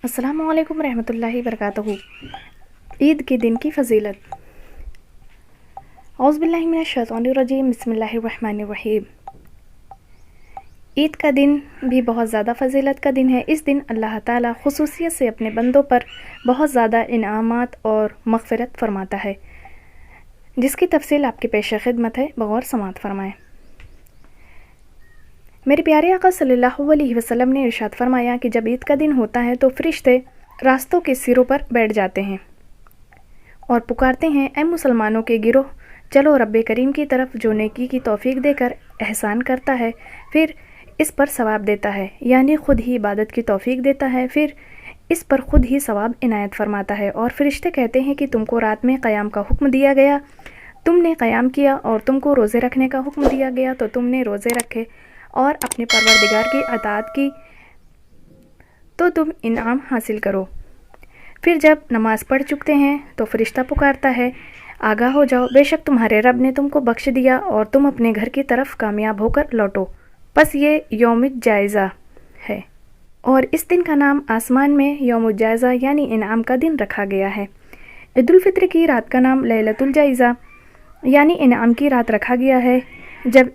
السلام علیکم رحمۃ اللہ وبرکاتہ۔ عید کے دن کی فضیلت۔ اعوذ باللہ من الشیطان الرجیم، بسم اللہ الرحمن الرحیم۔ عید کا دن بھی بہت زیادہ فضیلت کا دن ہے۔ اس دن اللہ تعالیٰ خصوصیت سے اپنے بندوں پر بہت زیادہ انعامات اور مغفرت فرماتا ہے، جس کی تفصیل آپ کے پیش خدمت ہے، بغور سماعت فرمائیں۔ میرے پیارے آقا صلی اللہ علیہ وسلم نے ارشاد فرمایا کہ جب عید کا دن ہوتا ہے تو فرشتے راستوں کے سروں پر بیٹھ جاتے ہیں اور پکارتے ہیں، اے مسلمانوں کے گروہ، چلو رب کریم کی طرف جو نیکی کی توفیق دے کر احسان کرتا ہے، پھر اس پر ثواب دیتا ہے، یعنی خود ہی عبادت کی توفیق دیتا ہے، پھر اس پر خود ہی ثواب عنایت فرماتا ہے۔ اور فرشتے کہتے ہیں کہ تم کو رات میں قیام کا حکم دیا گیا، تم نے قیام کیا، اور تم کو روزے رکھنے کا حکم دیا گیا تو تم نے روزے رکھے اور اپنے پروردگار کی اطاعت کی تو تم انعام حاصل کرو۔ پھر جب نماز پڑھ چکتے ہیں تو فرشتہ پکارتا ہے، آگاہ ہو جاؤ، بے شک تمہارے رب نے تم کو بخش دیا اور تم اپنے گھر کی طرف کامیاب ہو کر لوٹو۔ پس یہ یوم الجائزہ ہے، اور اس دن کا نام آسمان میں یوم الجائزہ یعنی انعام کا دن رکھا گیا ہے۔ عید الفطر کی رات کا نام لیلۃ الجائزہ یعنی انعام کی رات رکھا گیا ہے۔ جب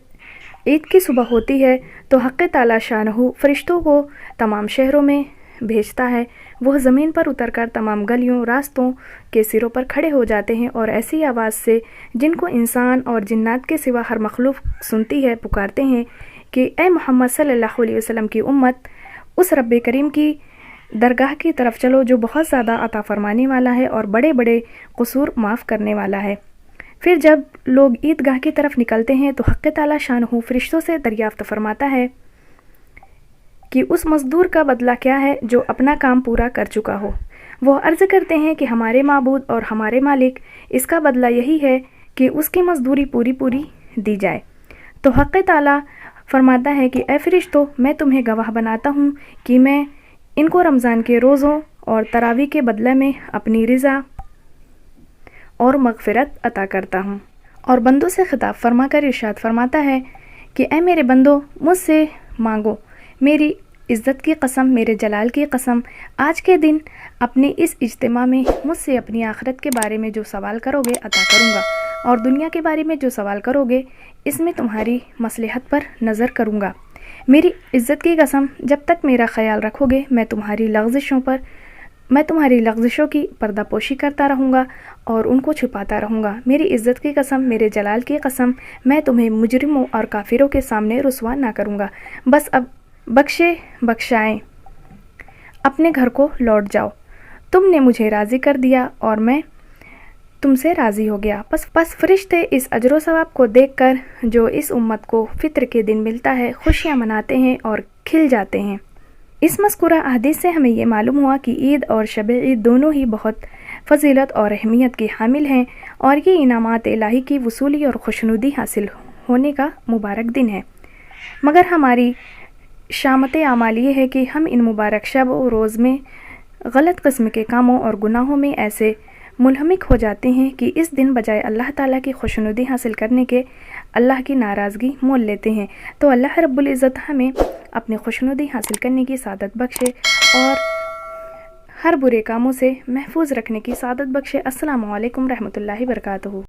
عید کی صبح ہوتی ہے تو حق تعالی شانہ فرشتوں کو تمام شہروں میں بھیجتا ہے۔ وہ زمین پر اتر کر تمام گلیوں راستوں کے سروں پر کھڑے ہو جاتے ہیں اور ایسی آواز سے جن کو انسان اور جنات کے سوا ہر مخلوق سنتی ہے پکارتے ہیں کہ اے محمد صلی اللہ علیہ وسلم کی امت، اس رب کریم کی درگاہ کی طرف چلو جو بہت زیادہ عطا فرمانے والا ہے اور بڑے بڑے قصور معاف کرنے والا ہے۔ پھر جب لوگ عیدگاہ کی طرف نکلتے ہیں تو حق تعالی شانہ فرشتوں سے دریافت فرماتا ہے کہ اس مزدور کا بدلہ کیا ہے جو اپنا کام پورا کر چکا ہو۔ وہ عرض کرتے ہیں کہ ہمارے معبود اور ہمارے مالک، اس کا بدلہ یہی ہے کہ اس کی مزدوری پوری دی جائے۔ تو حق تعالی فرماتا ہے کہ اے فرشتوں، میں تمہیں گواہ بناتا ہوں کہ میں ان کو رمضان کے روزوں اور تراویح کے بدلے میں اپنی رضا اور مغفرت عطا کرتا ہوں۔ اور بندوں سے خطاب فرما کر ارشاد فرماتا ہے کہ اے میرے بندوں، مجھ سے مانگو، میری عزت کی قسم، میرے جلال کی قسم، آج کے دن اپنے اس اجتماع میں مجھ سے اپنی آخرت کے بارے میں جو سوال کرو گے عطا کروں گا، اور دنیا کے بارے میں جو سوال کرو گے اس میں تمہاری مصلحت پر نظر کروں گا۔ میری عزت کی قسم، جب تک میرا خیال رکھو گے میں تمہاری لغزشوں کی پردہ پوشی کرتا رہوں گا اور ان کو چھپاتا رہوں گا۔ میری عزت کی قسم، میرے جلال کی قسم، میں تمہیں مجرموں اور کافروں کے سامنے رسوا نہ کروں گا۔ بس اب بخشائیں، اپنے گھر کو لوٹ جاؤ، تم نے مجھے راضی کر دیا اور میں تم سے راضی ہو گیا۔ پس فرشتے اس اجر و ثواب کو دیکھ کر جو اس امت کو فطر کے دن ملتا ہے خوشیاں مناتے ہیں اور کھل جاتے ہیں۔ اس مذکورہ احادیث سے ہمیں یہ معلوم ہوا کہ عید اور شب عید دونوں ہی بہت فضیلت اور اہمیت کی حامل ہیں، اور یہ انعامات الہی کی وصولی اور خوشنودی حاصل ہونے کا مبارک دن ہے۔ مگر ہماری شامت اعمال یہ ہے کہ ہم ان مبارک شب و روز میں غلط قسم کے کاموں اور گناہوں میں ایسے منہمک ہو جاتے ہیں کہ اس دن بجائے اللہ تعالیٰ کی خوشنودی حاصل کرنے کے اللہ کی ناراضگی مول لیتے ہیں۔ تو اللہ رب العزت ہمیں اپنی خوشنودی حاصل کرنے کی سعادت بخشے اور ہر برے کاموں سے محفوظ رکھنے کی سعادت بخشے۔ السلام علیکم رحمۃ اللہ وبرکاتہ۔